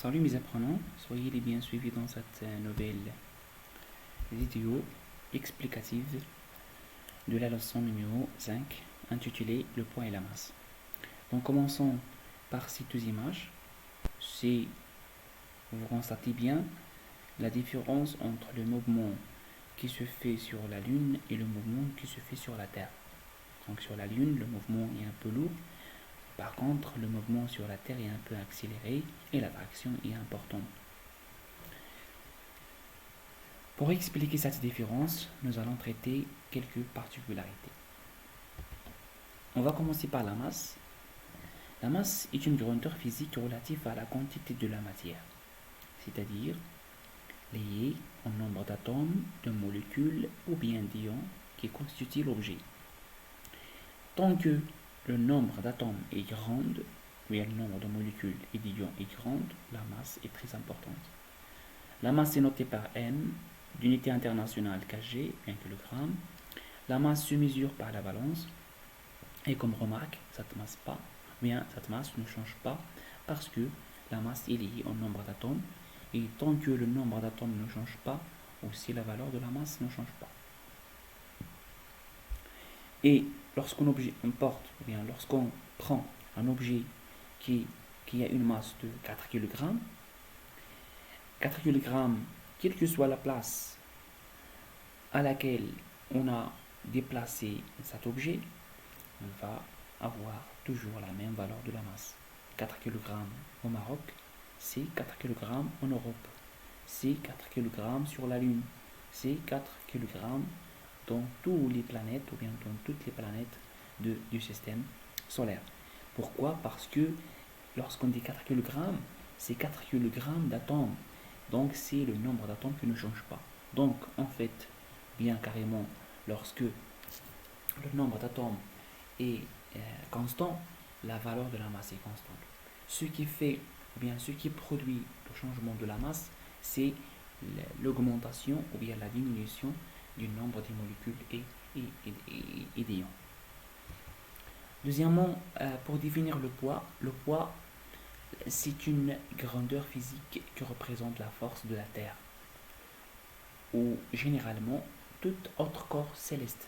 Salut mes apprenants, soyez les bien suivis dans cette nouvelle vidéo explicative de la leçon numéro 5 intitulée Le poids et la masse. Donc commençons par ces deux images. Si vous constatez bien la différence entre le mouvement qui se fait sur la Lune et le mouvement qui se fait sur la Terre. Donc sur la Lune, le mouvement est un peu lourd. Par contre, le mouvement sur la Terre est un peu accéléré et l'attraction est importante. Pour expliquer cette différence, nous allons traiter quelques particularités. On va commencer par la masse. La masse est une grandeur physique relative à la quantité de la matière, c'est-à-dire liée au nombre d'atomes, de molécules ou bien d'ions qui constituent l'objet. Tant que le nombre d'atomes est grand, ou bien le nombre de molécules et d'ions est grand, la masse est très importante. La masse est notée par M, d'unité internationale kg, 1 kg. La masse se mesure par la balance. Et comme remarque, cette masse ne change pas parce que la masse est liée au nombre d'atomes. Et tant que le nombre d'atomes ne change pas, aussi la valeur de la masse ne change pas. Et lorsqu'on prend un objet qui a une masse de 4 kg, 4 kg, quelle que soit la place à laquelle on a déplacé cet objet, on va avoir toujours la même valeur de la masse. 4 kg au Maroc, c'est 4 kg en Europe, c'est 4 kg sur la Lune, c'est 4 kg dans toutes les planètes ou bien dans toutes les planètes du système solaire. Pourquoi? Parce que lorsqu'on dit 4 kg, c'est 4 kg d'atomes. Donc c'est le nombre d'atomes qui ne change pas. Donc en fait, bien carrément, lorsque le nombre d'atomes est constant, la valeur de la masse est constante. Ce qui produit le changement de la masse, c'est l'augmentation ou bien la diminution du nombre de molécules et d'ions. Deuxièmement, pour définir le poids, c'est une grandeur physique qui représente la force de la Terre, ou généralement tout autre corps céleste,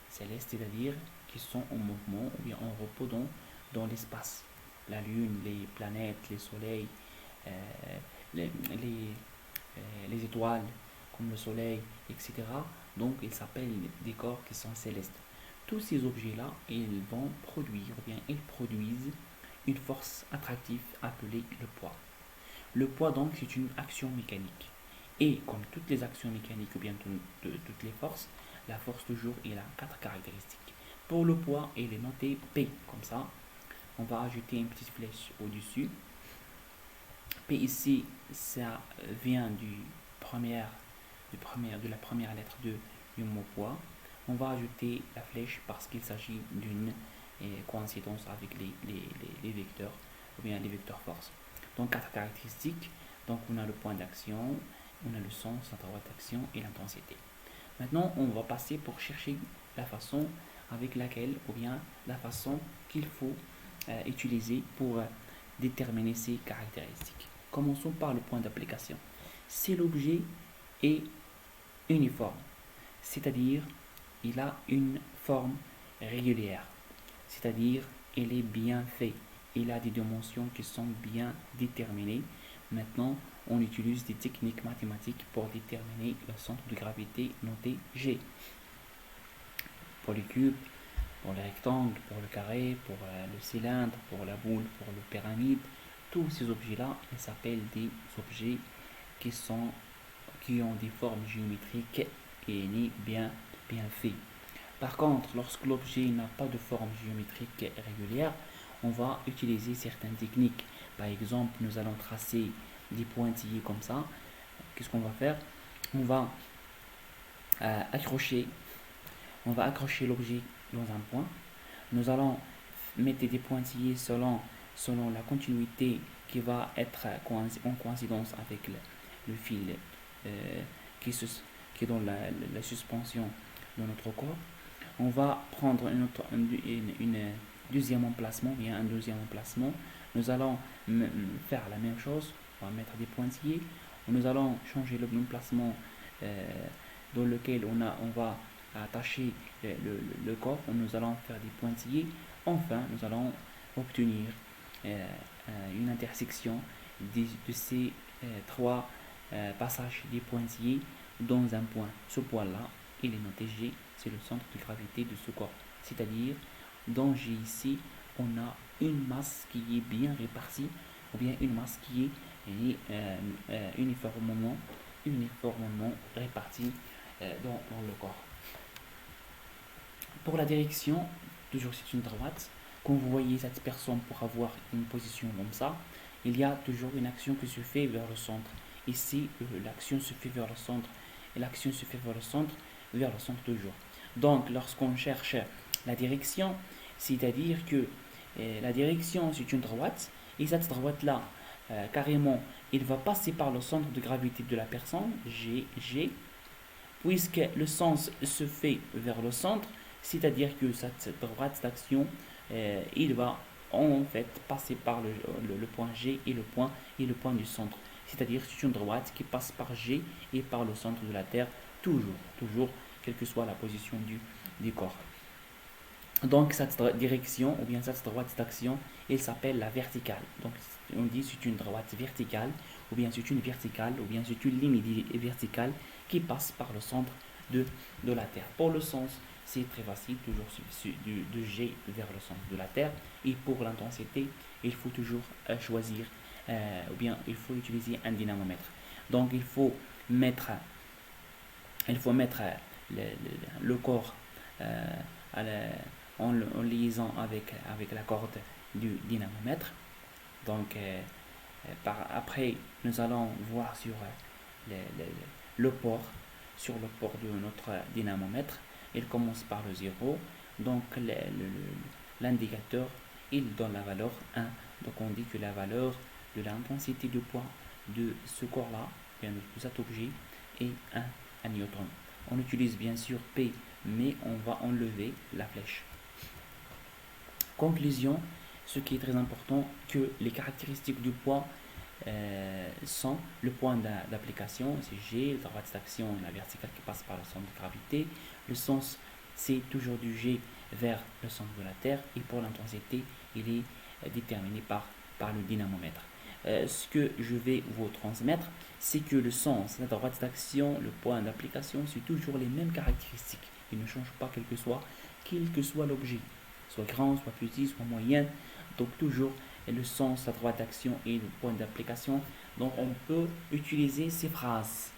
c'est-à-dire qui sont en mouvement ou bien en repos dans l'espace. La Lune, les planètes, les soleils, les étoiles comme le Soleil, etc. Donc ils s'appellent des corps qui sont célestes. Tous ces objets-là, ils produisent une force attractive appelée le poids. Le poids donc c'est une action mécanique. Et comme toutes les actions mécaniques ou bien toutes les forces, la force toujours elle a 4 caractéristiques. Pour le poids, il est noté P, comme ça. On va ajouter une petite flèche au-dessus. P ici, ça vient de la première lettre du mot poids. On va ajouter la flèche parce qu'il s'agit d'une coïncidence avec les vecteurs, ou bien les vecteurs force. Donc 4 caractéristiques. Donc on a le point d'action, on a le sens, la droite d'action et l'intensité. Maintenant, on va passer pour chercher la façon avec laquelle, ou bien la façon qu'il faut utiliser pour déterminer ces caractéristiques. Commençons par le point d'application. Si l'objet est uniforme, c'est-à-dire il a une forme régulière, c'est-à-dire il est bien fait, il a des dimensions qui sont bien déterminées. Maintenant, on utilise des techniques mathématiques pour déterminer le centre de gravité noté G. Pour les cubes, pour le rectangle, pour le carré, pour le cylindre, pour la boule, pour le pyramide, tous ces objets-là, ils s'appellent des objets qui ont des formes géométriques et bien faits. Par contre, lorsque l'objet n'a pas de forme géométrique régulière, on va utiliser certaines techniques. Par exemple, nous allons tracer des pointillés comme ça. Qu'est-ce qu'on va faire? On va accrocher l'objet dans un point. Nous allons mettre des pointillés selon la continuité qui va être en coïncidence avec le fil qui est dans la suspension de notre corps. On va prendre un deuxième emplacement nous allons faire la même chose. On va mettre des pointillés. Nous allons changer l'emplacement dans lequel on va attacher le corps. Nous allons faire des pointillés. Enfin, nous allons obtenir une intersection de ces trois passages des pointillés dans un point. Ce point-là, il est noté G, c'est le centre de gravité de ce corps. C'est-à-dire, dans G ici, on a une masse qui est bien répartie, ou bien une masse qui est uniformément répartie dans le corps. Pour la direction, toujours c'est une droite. Quand vous voyez cette personne pour avoir une position comme ça, il y a toujours une action qui se fait vers le centre. Ici, l'action se fait vers le centre, et l'action se fait vers le centre toujours. Donc, lorsqu'on cherche la direction, c'est-à-dire que la direction c'est une droite, et cette droite-là, carrément, il va passer par le centre de gravité de la personne, G, puisque le sens se fait vers le centre, c'est-à-dire que cette droite d'action, il va en fait passer par le point G et le point du centre. C'est-à-dire c'est une droite qui passe par G et par le centre de la Terre, toujours, quelle que soit la position du corps. Donc cette direction, ou bien cette droite d'action, elle s'appelle la verticale. Donc on dit c'est une droite verticale, ou bien c'est une verticale, ou bien c'est une ligne verticale qui passe par le centre de la Terre. Pour le sens, c'est très facile, toujours de G vers le centre de la Terre. Et pour l'intensité, il faut toujours choisir, ou bien il faut utiliser un dynamomètre. Donc il faut mettre le corps en liaison avec la corde du dynamomètre. Donc après, nous allons voir sur le port de notre dynamomètre. Il commence par le 0. Donc l'indicateur, il donne la valeur 1. Donc on dit que la valeur de l'intensité de poids de ce corps-là, bien de cet objet, est 1 newton. On utilise bien sûr P, mais on va enlever la flèche. Conclusion, ce qui est très important, que les caractéristiques du poids sont le point d'application, c'est G, la droite d'action, la verticale qui passe par le centre de gravité. Le sens, c'est toujours du G vers le centre de la Terre. Et pour l'intensité, il est déterminé par le dynamomètre. Ce que je vais vous transmettre, c'est que le sens, la droite d'action, le point d'application, c'est toujours les mêmes caractéristiques. Il ne change pas quel que soit l'objet, soit grand, soit petit, soit moyen. Donc toujours le sens, la droite d'action et le point d'application. Donc on peut utiliser ces phrases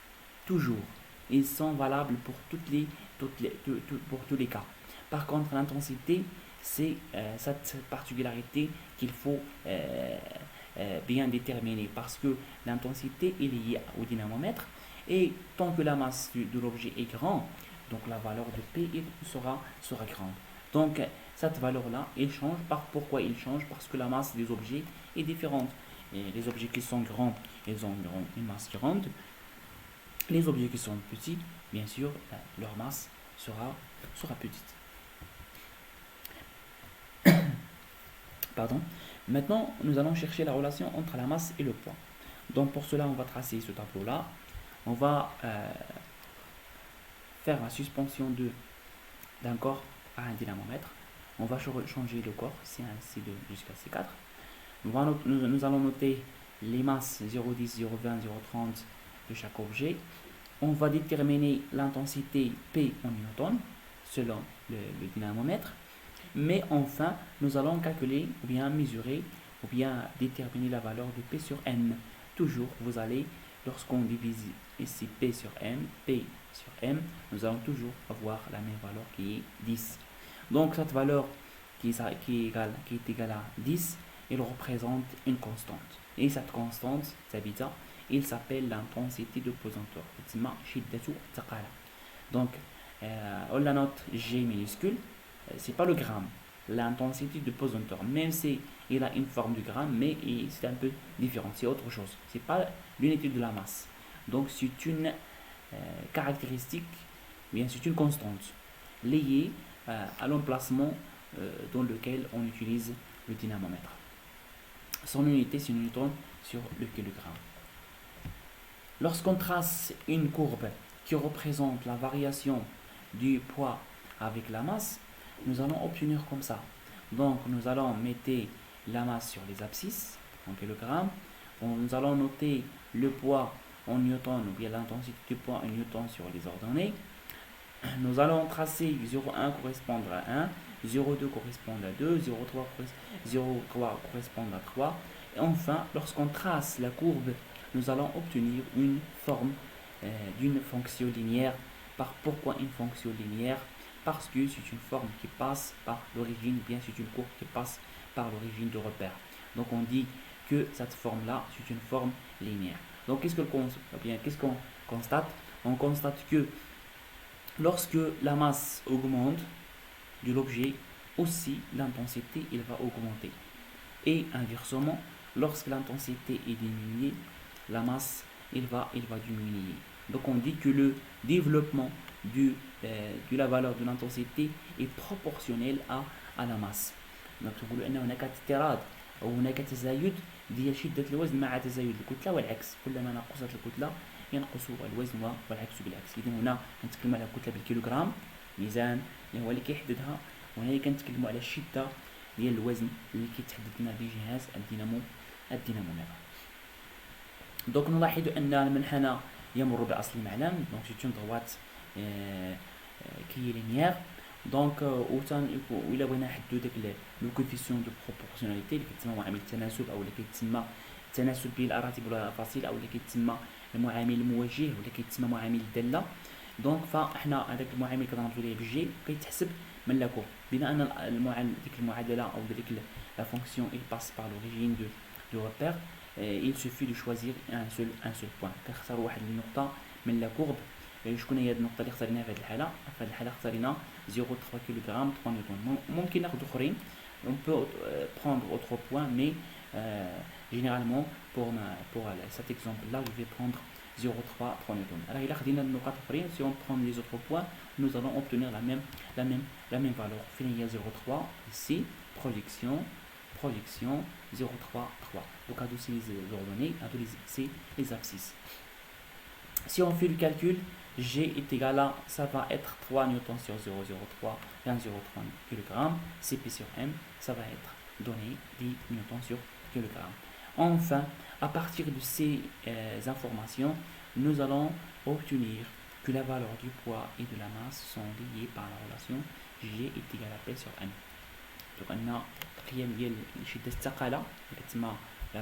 toujours. Ils sont valables pour pour tous les cas. Par contre, l'intensité, c'est cette particularité qu'il faut bien déterminer, parce que l'intensité est liée au dynamomètre, et tant que la masse de l'objet est grande, donc la valeur de P sera grande. Donc cette valeur-là, elle change. Pourquoi il change? Parce que la masse des objets est différente. Et les objets qui sont grands, ils ont une masse grande. Les objets qui sont petits, bien sûr, leur masse sera petite. Pardon. Maintenant, nous allons chercher la relation entre la masse et le poids. Donc pour cela, on va tracer ce tableau-là. On va faire la suspension d'un corps à un dynamomètre. On va changer le corps, C1, C2 jusqu'à C4. Nous allons noter les masses 0,10, 0,20, 0,30 de chaque objet. On va déterminer l'intensité P en newton selon le dynamomètre. Mais enfin, nous allons calculer, ou bien mesurer, ou bien déterminer la valeur de P sur M. Toujours, vous allez, lorsqu'on divise ici P sur M, nous allons toujours avoir la même valeur qui est 10. Donc cette valeur qui est égale à 10, elle représente une constante. Et cette constante, il s'appelle l'intensité de pesanteur. Donc, on la note G minuscule, c'est pas le gramme. L'intensité de pesanteur, même si il a une forme de gramme, mais c'est un peu différent, c'est autre chose. C'est pas l'unité de la masse. Donc c'est une caractéristique, bien c'est une constante liée à l'emplacement dans lequel on utilise le dynamomètre. son unité c'est newton sur le kilogramme. Lorsqu'on trace une courbe qui représente la variation du poids avec la masse, nous allons obtenir comme ça. Donc nous allons mettre la masse sur les abscisses en kilogrammes. Nous allons noter le poids en newton ou bien l'intensité du poids en newton sur les ordonnées. Nous allons tracer 0,1 correspondre à 1, 0,2 correspond à 2, 0,3 correspond à 3. Et enfin, lorsqu'on trace la courbe, nous allons obtenir une forme d'une fonction linéaire. Pourquoi une fonction linéaire? Parce que c'est une forme qui passe par l'origine, ou bien c'est une courbe qui passe par l'origine du repère. Donc on dit que cette forme-là, c'est une forme linéaire. Donc qu'est-ce qu'on constate? On constate que lorsque la masse augmente de l'objet, aussi l'intensité il va augmenter. Et inversement, lorsque l'intensité est diminuée, la masse il va diminuer. Donc on dit que le développement de la valeur de l'intensité est proportionnel à la masse. Donc نقول أن هناك اضطراد أو هناك تزايد ديال شدة الوزن مع تزايد الكتلة والعكس. كلما نقصت الكتلة ينقص الوزن والعكس بالعكس. إذا هنا كنتكلم على الكتلة بالكيلوغرام ميزان اللي هو اللي كيحددها، وهنا كنتكلموا على الشدة ديال الوزن اللي كيتحدد لنا بجهاز الدينامومتر. دونك نلاحظ أن المنحنى يمر بأصل المعلم. دونك سي اون droite كي لينيير. دونك وإلا بغينا نحددو داك لو كوفيسيون دو بروبورسيوناليتي اللي كيتسمى معامل التناسب أو اللي كيتسمى التناسب بين الأراتب ولا الأفاصيل أو اللي كيتسمى المعامل الموجه ولا كيتسمى معامل الدالة. دونك فاحنا هذاك المعامل كنرمزو ليه بالجي كيتحسب من لا كور بما أن ديك المعادلة أو ديك لا فونكسيون il passe par l'origine du repère. il suffit de choisir un seul point. كنختاروا واحد النقطة من لا كورب. شكون هي هاد النقطة اللي اختاريناها في هاد الحالة؟ اختارينا 0,3 kg 3 نيوتن. ممكن ناخذ اخرين. on peut prendre autre point mais généralement pour cet exemple là je vais prendre 0,3 3 newton. Alors il a خدينا النقاط اخرين. si on prend les autres points nous allons obtenir la même valeur. فين هي 0,3 ici projection 0,3 3. donc à tous les ordonnées à tous les abscisses. Si on fait le calcul, G est égal à, ça va être 3 newtons sur 0,03 1,03 kg. Cp sur M, ça va être donné 10 newtons sur kg. Enfin, à partir de ces informations, nous allons obtenir que la valeur du poids et de la masse sont liées par la relation G est égal à P sur M. Donc on a القيم ديال شدة الثقالة اللي كتسمى la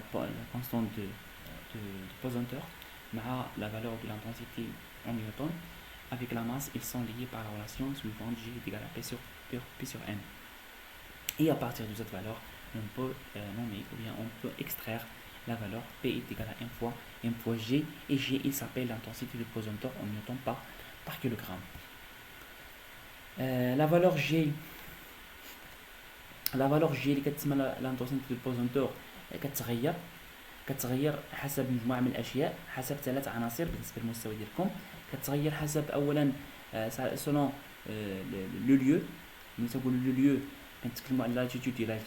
constante de pesanteur مع la valeur de l'intensité en newton. Avec la masse, ils sont liés par la relation suivante G est égal à P sur M. Et à partir de cette valeur, on peut nommer ou bien on peut extraire la valeur P est égal à M fois G, et G il s'appelle l'intensité de pesanteur en newton par kilogramme. La valeur G اللي كتسمى l'intensité de pesanteur كتغير حسب مجموعة من الأشياء، حسب 3 عناصر بالنسبة للمستوى ديالكم. كتغير حسب أولا selon le lieu. ملي تنقولوا لو lieu كنتكلموا على l'altitude ديال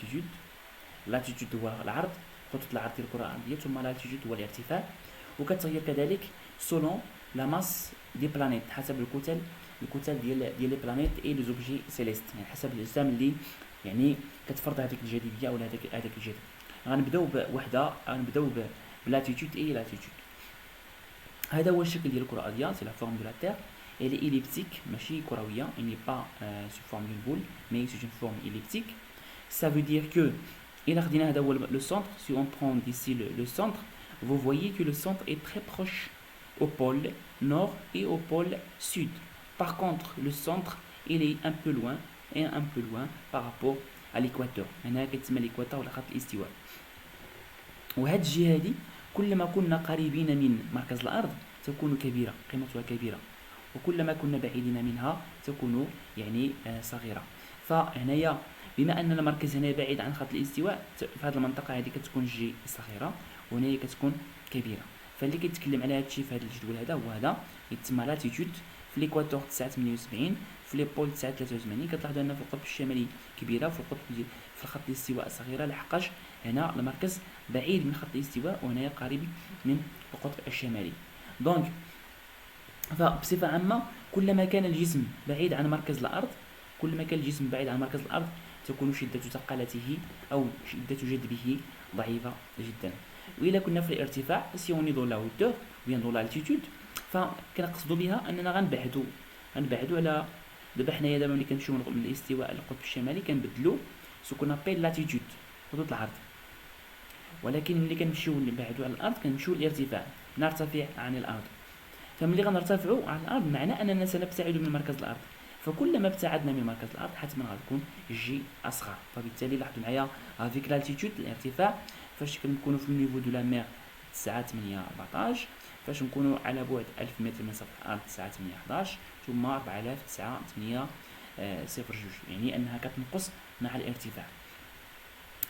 l'altitude هو العرض، خطوط العرض ديال الكرة الأرضية، ثم l'altitude هو الارتفاع. وكتغير كذلك selon la masse des planètes، حسب الكتل ديال لي بلانيت اي لي زوبجي سيليست، يعني حسب الأجسام اللي يعني كتفرض هذيك الجاذبية ولا هذاك الجذب. غنبداو بوحده، غنبداو بلاتيتود اي لاتيتود. هذا هو الشكل ديال الكره الارضيه، سي لا فورم دو لا تير. elle est elliptique ماشي كرويه، il n'est pas sous forme d'une boule mais c'est une forme elliptique. Ça veut dire que il a خدينا هذا هو le centre. Si on prend d'ici le centre, vous voyez que le centre est très proche au pôle nord et au pôle sud. Par contre le centre il est un peu loin par rapport à l'équateur. هنا كتسمى l'équateur ولا خط الاستواء. وهاد الجهه هذه كلما كنا قريبين من مركز الارض تكون كبيره، قيمتها كبيره، وكلما كنا بعيدين منها تكون يعني صغيره. فهنايا بما ان المركز هنا بعيد عن خط الاستواء، في هذه المنطقه هذه كتكون جي صغيره وهنايا كتكون كبيره. فاللي كيتكلم على هذا الشيء في هذا الجدول هذا هو هذا يتسمى لاتيتود في الاكواتور 9.78، في لي بول 9.83. كتلاحظوا ان في القطب الشمالي كبيره، في خط الاستواء صغيره، لحقاش هنا المركز بعيد من خط الاستواء وهنايا قريب من القطب الشمالي. دونك فبصفه عامه كلما كان الجسم بعيد عن مركز الارض، تكون شدة ثقلته أو شدة جذبه ضعيفة جدا. وإلا كنا في الارتفاع سي اون دو لا هوتور بيان دو لالتيتود، فكنقصدوا بها أننا غنبعدوا على دابا حنايا دابا ملي كنمشيو من الاستواء للقطب الشمالي كنبدلوا سو كون ابيل لاتيتود، خطوط العرض. ولكن ملي كنمشيو نبعدوا على الأرض كنمشيو الارتفاع، نرتفع عن الأرض. فملي غنرتفعوا عن الأرض معناه أننا سنبتعد من مركز الأرض، فكلما ابتعدنا من مركز الارض حتما غتكون جي اصغر. فبالتالي لاحظوا معايا افيك لالتيتود الارتفاع، فاش كنكونوا في النيفو دو لا مير 9.814، فاش نكونوا على بعد 1000 متر من سطح الارض 9.811، ثم 4902، يعني انها كتنقص مع الارتفاع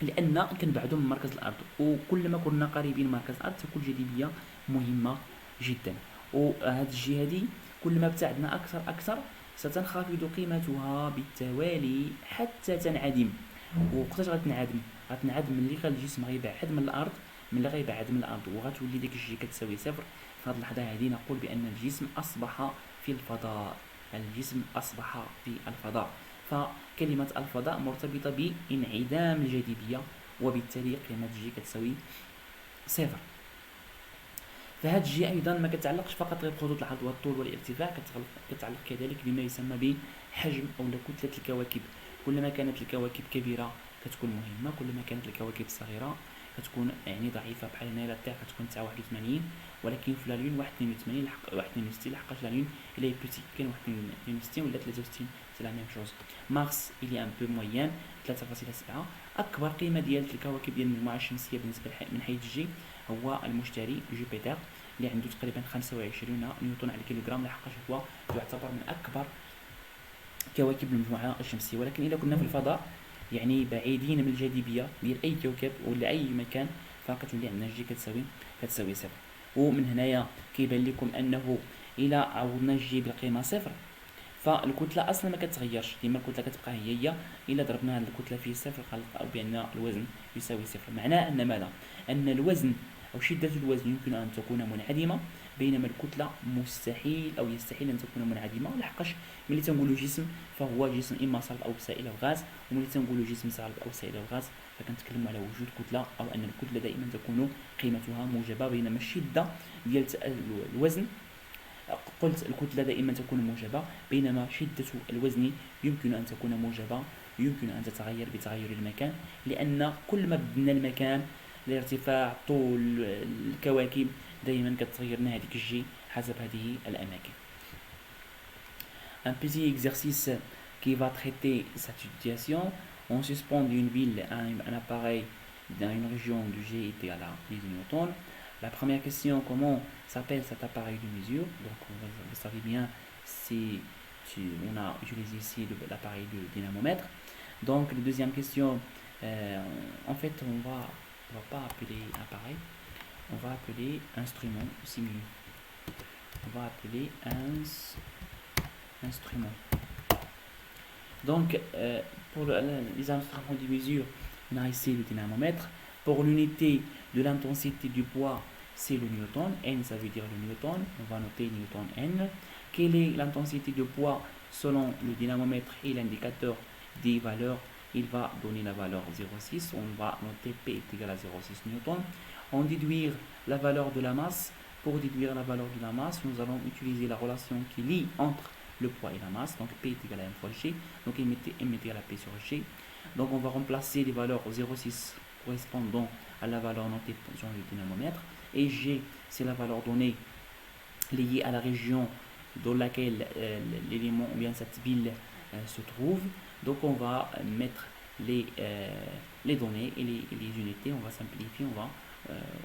لان كنبعدوا من مركز الارض. وكلما كنا قريبين من مركز الارض تكون الجاذبيه مهمه جدا. وهذه الجهه هذه كلما ابتعدنا اكثر ستنخفض قيمتها بالتوالي حتى تنعدم. وقتاش غتنعدم ملي الجسم غيبعد من الارض، وغتولي ديك الجي كتساوي صفر. في هذه اللحظه هذه نقول بان الجسم اصبح في الفضاء. فكلمه الفضاء مرتبطه بانعدام الجاذبيه، وبالتالي قيمه جي كتساوي صفر. فهاد الجي ايضا ما كتعلقش فقط بخطوط العرض والطول والارتفاع، كتعلق كذلك بما يسمى بحجم او كتله الكواكب. كلما كانت الكواكب كبيره كتكون مهمه، كلما كانت الكواكب صغيره كتكون يعني ضعيفه. بحال هنا لا تير كتكون 89، ولكن في لا لون 61 لحقاش لا لون الى بوتي، كاين 61 ولا 63 سي لا ميم شوز. مارس الي ان بو مويان 3.7. اكبر قيمه ديال الكواكب ديال المجموعه الشمسيه بالنسبه من حيث الجي هو المشتري جوبيتر اللي عنده تقريبا 25 نيوتن على الكيلوغرام، لحقاش هو يعتبر من اكبر كواكب المجموعه الشمسيه. ولكن اذا كنا في الفضاء يعني بعيدين من الجاذبيه ديال اي كوكب ولا اي مكان، فكتولي عندنا جي كتساوي صفر. ومن هنايا كيبان لكم انه الى عوضنا جي بالقيمه صفر فالكتله اصلا ما كتغيرش، ديما الكتله كتبقى هي. الا ضربنا هذه الكتله في صفر غنلقاو بان الوزن يساوي صفر. معناه ان ماذا؟ ان الوزن او شده الوزن يمكن ان تكون منعدمه، بينما الكتله يستحيل ان تكون منعدمه. لحقاش ملي تنقولوا جسم فهو جسم اما صلب او سائل او غاز، وملي تنقولوا جسم صلب او سائل او غاز فكنتكلموا على وجود كتله، او ان الكتله دائما تكون قيمتها موجبه، بينما الشده ديال الوزن قلت الكتلة دائما تكون موجبة، بينما شدة الوزن يمكن أن تكون موجبة، يمكن أن تتغير بتغير المكان، لأن كل ما بدلنا المكان الارتفاع طول الكواكب دائما كتغير لنا هذيك الجي حسب هذه الأماكن. Un petit exercice qui va traiter cette situation. On suspend d'une ville un appareil dans une région du G est égal à 10 newtons. La première question, comment s'appelle cet appareil de mesure? Donc vous savez bien, on a utilisé ici l'appareil de dynamomètre. Donc la deuxième question, en fait on va pas appeler appareil, on va appeler instrument, c'est mieux. On va appeler instrument. Donc pour les instruments de mesure, on a ici le dynamomètre. Pour l'unité de l'intensité du poids, c'est le newton. N, ça veut dire le newton. On va noter newton N. Quelle est l'intensité de poids selon le dynamomètre et l'indicateur des valeurs? Il va donner la valeur 0,6. On va noter P est égal à 0,6 newton. On déduire la valeur de la masse. Pour déduire la valeur de la masse, nous allons utiliser la relation qui lie entre le poids et la masse. Donc P est égal à M fois G. Donc M est égal à P sur G. Donc on va remplacer les valeurs 0,6 correspondant à la valeur notée sur le dynamomètre, et G c'est la valeur donnée liée à la région dans laquelle l'élément ou bien cette bille se trouve. Donc on va mettre les données et les unités, on va simplifier, on va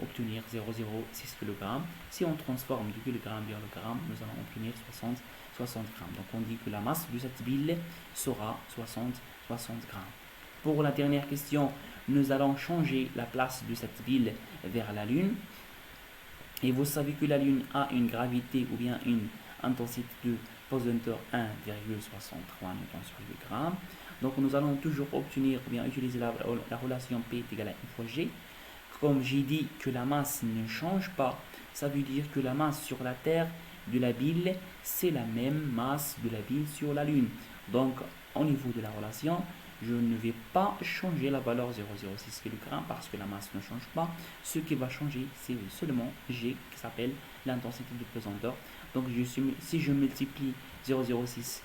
obtenir 0,06 kg. Si on transforme du kilogramme vers le gramme, nous allons obtenir 60 grammes. Donc on dit que la masse de cette bille sera 60 grammes. Pour la dernière question, nous allons changer la place de cette bille vers la Lune. Et vous savez que la Lune a une gravité ou bien une intensité de pesanteur 1,63 newtons sur 8 grammes. Donc nous allons toujours obtenir ou bien utiliser la relation P est égal à 1 fois G. Comme j'ai dit que la masse ne change pas, ça veut dire que la masse sur la Terre de la bille, c'est la même masse de la bille sur la Lune. Donc au niveau de la relation, je ne vais pas changer la valeur 0,06 kg parce que la masse ne change pas. Ce qui va changer, c'est seulement G qui s'appelle l'intensité de pesanteur. Donc si je multiplie 0,06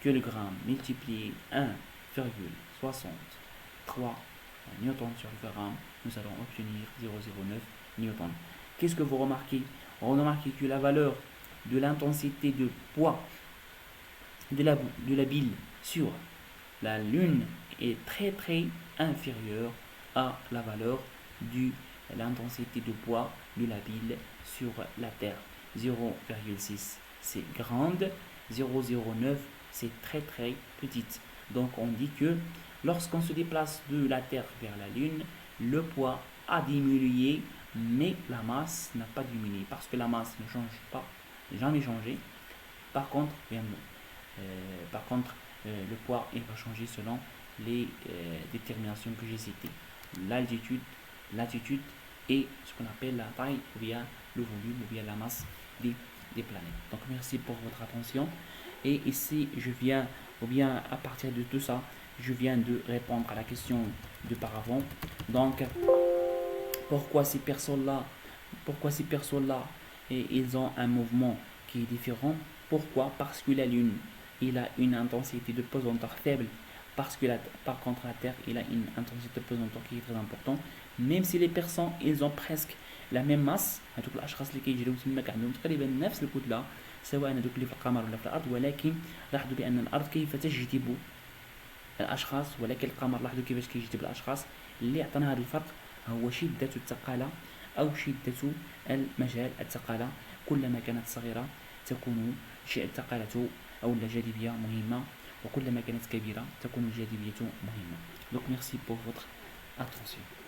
kg multiplié 1,63 newton sur gramme, nous allons obtenir 0,09 newton. Qu'est-ce que vous remarquez? Vous remarquez que la valeur de l'intensité de poids de la bille sur la Lune est très inférieure à la valeur de l'intensité de poids de la bille sur la Terre. 0,6 c'est grande, 0,09 c'est très petite. Donc on dit que lorsqu'on se déplace de la Terre vers la Lune, le poids a diminué, mais la masse n'a pas diminué parce que la masse ne change pas, jamais changé. Par contre, le poids il va changer selon les déterminations que j'ai citées. L'altitude, latitude et ce qu'on appelle la taille ou bien le volume ou bien la masse des planètes. Donc merci pour votre attention. Et ici, je viens, ou bien à partir de tout ça, je viens de répondre à la question d'auparavant. Donc, pourquoi ces personnes-là, ils ont un mouvement qui est différent? Pourquoi? Parce que la Lune, il a une intensité de pesanteur faible, parce que par contre la Terre, il a une intensité de pesanteur qui est très importante. Même si les personnes, ils ont presque la même masse، هذوك الاشخاص اللي كيجريو تماك عندهم تقريبا نفس الكتله، سواء هذوك اللي في القمر ولا في الارض، ولكن لاحظوا بان الارض كيف تجذب الاشخاص، ولكن القمر لاحظوا كيفاش كيجذب الاشخاص. اللي عطانا هذا الفرق هو شده الثقاله او شده المجال الثقاله. كلما كانت صغيره تكون الثقاله او الجاذبيه مهمه، وكلما كانت كبيره تكون الجاذبيه مهمه. Donc merci pour votre attention.